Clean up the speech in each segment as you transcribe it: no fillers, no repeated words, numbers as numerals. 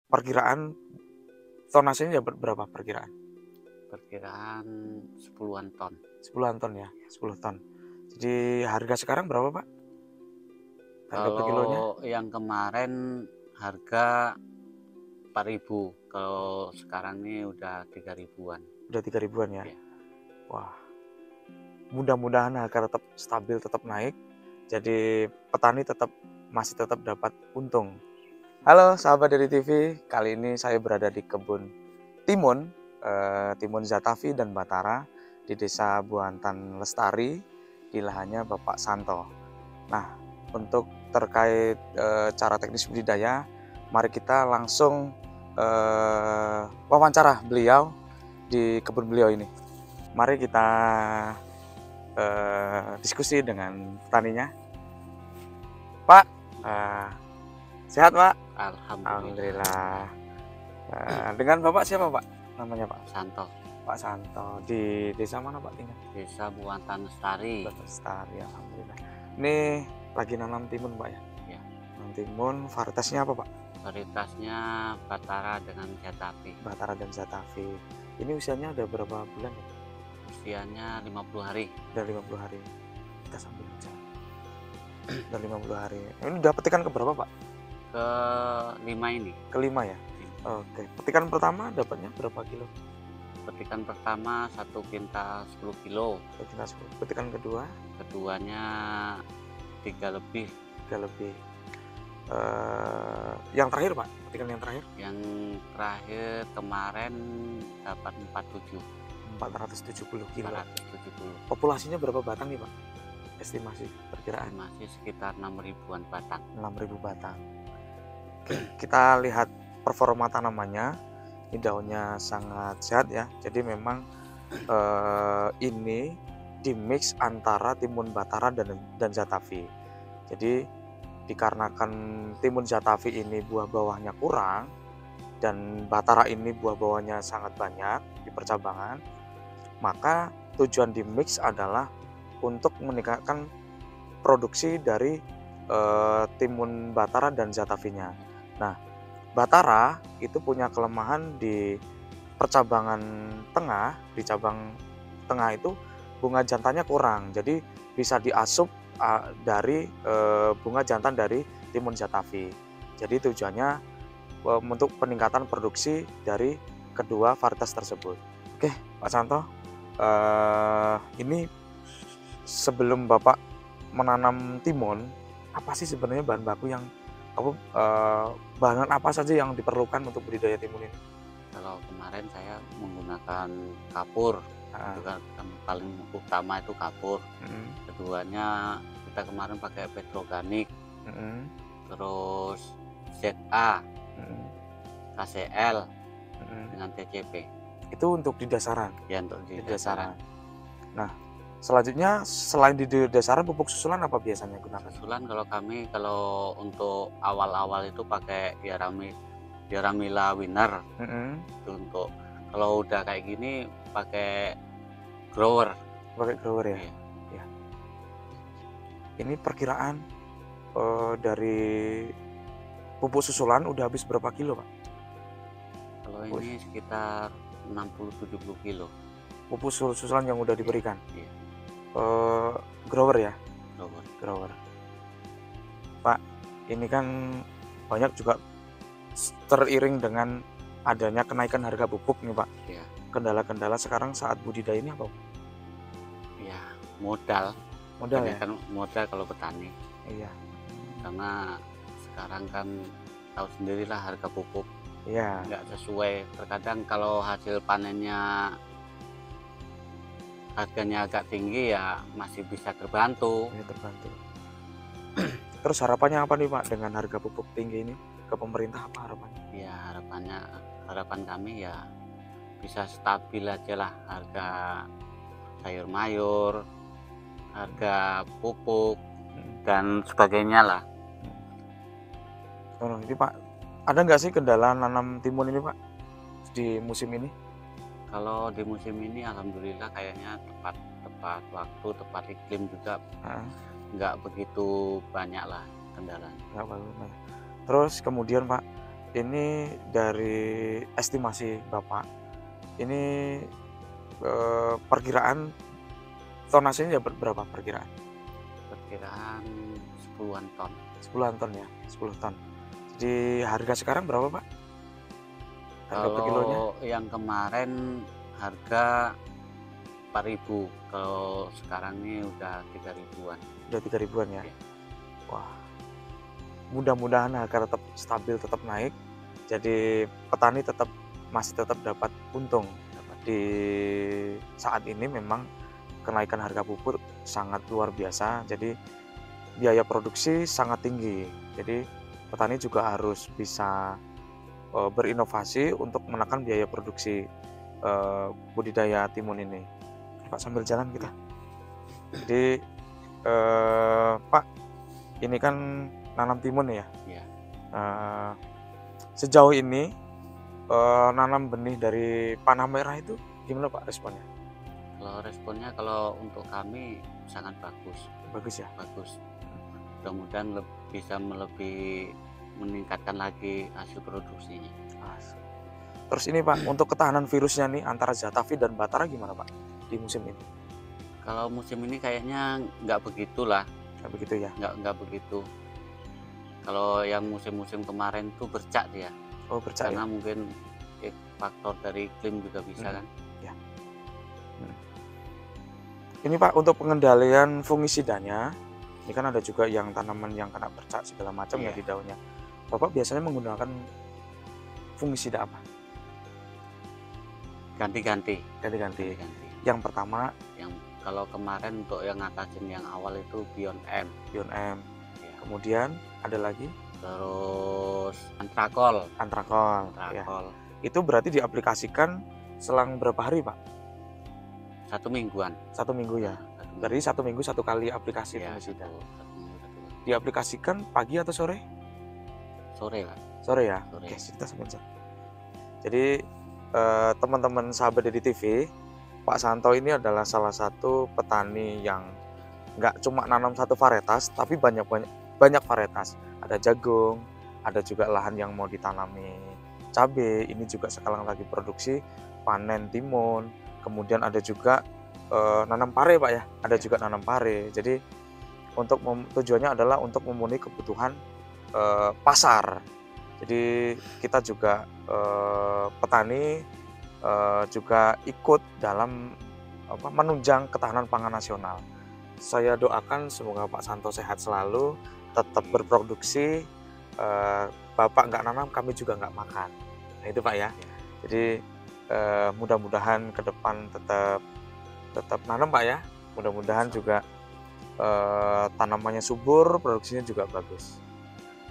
perkiraan tonasenya berapa perkiraan? Perkiraan 10-an ton. 10-an ton ya, 10 ton. Jadi harga sekarang berapa Pak? Harga per kilonya? Kalau yang kemarin harga 4.000, kalau sekarang ini udah 3.000-an. Udah 3.000-an ya? Ya. Wah, mudah-mudahan harga tetap stabil, tetap naik. Jadi petani masih tetap dapat untung. Halo sahabat dari TV, kali ini saya berada di kebun timun, timun Zatavi dan Batara di Desa Buantan Lestari di lahannya Bapak Santo. Nah, untuk terkait cara teknis budidaya, mari kita langsung wawancara beliau di kebun beliau ini. Mari kita diskusi dengan petaninya. Pak, sehat Pak? Alhamdulillah. Dengan Bapak siapa Pak? Namanya Pak Santo. Pak Santo. Di desa mana Pak tinggal? Desa Buantan Lestari. Lestari, alhamdulillah. Ini lagi nanam timun Pak ya? Ya. Nanam timun, varietasnya apa Pak? Varietasnya Batara dengan Zatavi. Batara dan Zatavi. Ini usianya udah berapa bulan ya? Usianya 50 hari. Udah 50 hari. Kita sambil aja. Udah 50 hari. Ini udah petikan ke berapa Pak? Ke-5 ini. Kelima ya? Oke. Petikan pertama dapatnya berapa kilo? Petikan pertama 1 kintal 10 kilo. Petikan kedua? Keduanya 3 lebih. 3 lebih. Yang terakhir Pak? Petikan yang terakhir? Yang terakhir kemarin dapat 470 kilo. 470. Populasinya berapa batang nih Pak? Estimasi perkiraan? Masih sekitar 6.000-an batang. 6.000 batang. Oke, kita lihat performa tanamannya. Ini daunnya sangat sehat ya. Jadi memang ini dimix antara timun Batara dan Zatavi. Jadi dikarenakan timun Zatavi ini buah bawahnya kurang dan Batara ini buah bawahnya sangat banyak di percabangan, maka tujuan dimix adalah untuk meningkatkan produksi dari timun Batara dan Zatavinya. Nah, Batara itu punya kelemahan di percabangan tengah, di cabang tengah itu bunga jantannya kurang, jadi bisa diasup dari bunga jantan dari timun Zatavi. Jadi tujuannya untuk peningkatan produksi dari kedua varietas tersebut. Oke, Pak Santo, ini sebelum Bapak menanam timun, apa sih sebenarnya bahan baku yang bahan apa saja yang diperlukan untuk budidaya timun ini? Kalau kemarin saya menggunakan kapur, juga yang paling utama itu kapur. Keduanya kita kemarin pakai petroganik, terus ZA, KCL dengan TCP. Itu untuk di dasaran? Ya, untuk di dasaran. Nah, selanjutnya selain di dasaran, pupuk susulan apa biasanya gunakan? Susulan kalau kami untuk awal-awal itu pakai Yaramila Winner. Itu untuk kalau udah kayak gini pakai grower. Pakai grower ya? Iya. Ya. Ini perkiraan dari pupuk susulan udah habis berapa kilo Pak? Kalau ini sekitar 60-70 kilo. Pupuk susulan yang udah diberikan? Iya. Grower ya? Grower. Pak, ini kan banyak juga teriring dengan adanya kenaikan harga pupuk nih Pak. Iya. Kendala-kendala sekarang saat budidaya ini apa? Ya, modal ya? Kan modal kalau petani. Iya. Karena sekarang kan tahu sendirilah harga pupuk. Iya. Nggak sesuai. Terkadang kalau hasil panennya harganya agak tinggi ya masih bisa terbantu. Ya, terbantu. Terus harapannya apa nih Pak dengan harga pupuk tinggi ini? Ke pemerintah apa harapannya? Ya harapan kami ya bisa stabil aja lah harga sayur mayur, harga pupuk dan sebagainya lah. Ini Pak, ada nggak sih kendala nanam timun ini Pak di musim ini? Kalau di musim ini alhamdulillah kayaknya tepat waktu, tepat iklim juga, nggak begitu banyak lah kendalanya. Terus kemudian Pak, Ini dari estimasi Bapak, ini perkiraan tonasenya berapa perkiraan? Perkiraan 10-an ton. 10-an ton ya, 10 ton. Jadi harga sekarang berapa Pak? Harga per kilonya? Kalau yang kemarin harga 4.000, kalau sekarang ini udah 3.000-an. Udah 3.000-an ya? Iya. Wah, mudah-mudahan harga tetap stabil, tetap naik. Jadi petani masih tetap dapat untung. Di saat ini memang kenaikan harga pupuk sangat luar biasa, jadi biaya produksi sangat tinggi. Jadi petani juga harus bisa berinovasi untuk menekan biaya produksi budidaya timun ini. Pak, sambil jalan kita. Jadi Pak, ini kan nanam timun ya? Iya. Sejauh ini nanam benih dari panah merah itu gimana Pak responnya? Kalau responnya, kalau untuk kami sangat bagus. Bagus ya? Bagus. Mudah-mudahan bisa meningkatkan lagi hasil produksinya. Terus ini Pak, untuk ketahanan virusnya nih antara Zatavi dan Batara gimana Pak di musim ini? Kalau musim ini kayaknya nggak begitulah. Nggak begitu ya? Nggak begitu. Kalau yang musim-musim kemarin tuh bercak dia. Oh, bercak Karena ya? mungkin faktor dari iklim juga bisa kan. Ya. Ini Pak, untuk pengendalian fungisidanya, ini kan ada juga yang tanaman yang kena bercak segala macam ya di daunnya. Bapak biasanya menggunakan fungisida apa? Ganti-ganti. Yang pertama, kalau kemarin untuk yang ngatasin yang awal itu Bion M. Ya. Kemudian ada lagi? Terus Antrakol. Ya. Itu berarti diaplikasikan selang berapa hari Pak? 1 mingguan. 1 minggu ya? Berarti 1 minggu 1 kali aplikasi fungisida. Diaplikasikan pagi atau sore? Sore lah. Sore ya? Oke, kita sebentar. Jadi teman-teman sahabat dari TV, Pak Santo ini adalah salah satu petani yang nggak cuma nanam satu varietas, tapi banyak varietas. Ada jagung, ada juga lahan yang mau ditanami cabai. Ini juga sekarang lagi produksi panen timun. Kemudian ada juga nanam pare Pak ya, ada juga nanam pare. Jadi tujuannya adalah untuk memenuhi kebutuhan pasar. Jadi kita juga petani juga ikut dalam menunjang ketahanan pangan nasional. Saya doakan semoga Pak Santo sehat selalu, tetap berproduksi. Bapak nggak nanam, kami juga nggak makan. Nah itu Pak ya. Jadi mudah-mudahan ke depan tetap nanam Pak ya. Mudah-mudahan juga tanamannya subur, produksinya juga bagus.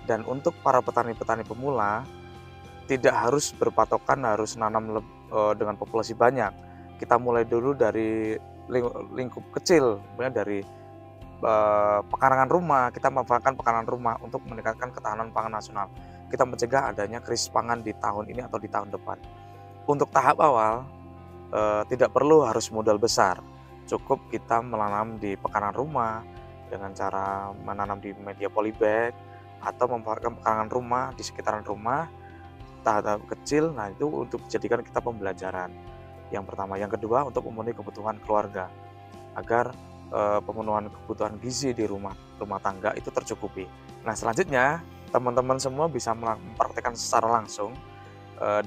Dan untuk para petani-petani pemula, tidak harus berpatokan harus nanam dengan populasi banyak. Kita mulai dulu dari lingkup kecil, dari pekarangan rumah. Kita memanfaatkan pekarangan rumah untuk meningkatkan ketahanan pangan nasional. Kita mencegah adanya krisis pangan di tahun ini atau di tahun depan. Untuk tahap awal, tidak perlu harus modal besar. Cukup kita menanam di pekarangan rumah dengan cara menanam di media polybag atau memanfaatkan pekarangan rumah di sekitaran rumah, tahap kecil. Nah itu untuk dijadikan kita pembelajaran yang pertama. Yang kedua, untuk memenuhi kebutuhan keluarga agar pemenuhan kebutuhan gizi di rumah tangga itu tercukupi. Nah selanjutnya teman-teman semua bisa mempraktekkan secara langsung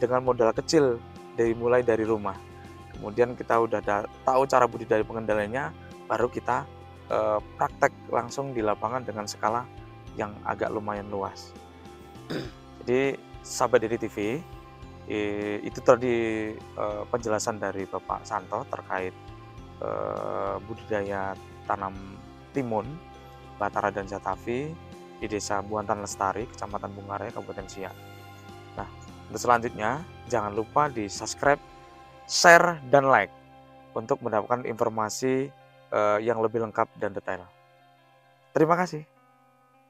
dengan modal kecil mulai dari rumah. Kemudian kita udah tahu cara budidaya pengendaliannya, baru kita praktek langsung di lapangan dengan skala yang agak lumayan luas. Jadi sahabat Diri TV, itu tadi penjelasan dari Bapak Santo terkait budidaya tanam timun Batara dan Zatavi di Desa Buantan Lestari, Kecamatan Bungaraya, Kabupaten Siak. Nah, untuk selanjutnya jangan lupa di subscribe, share, dan like untuk mendapatkan informasi yang lebih lengkap dan detail. Terima kasih.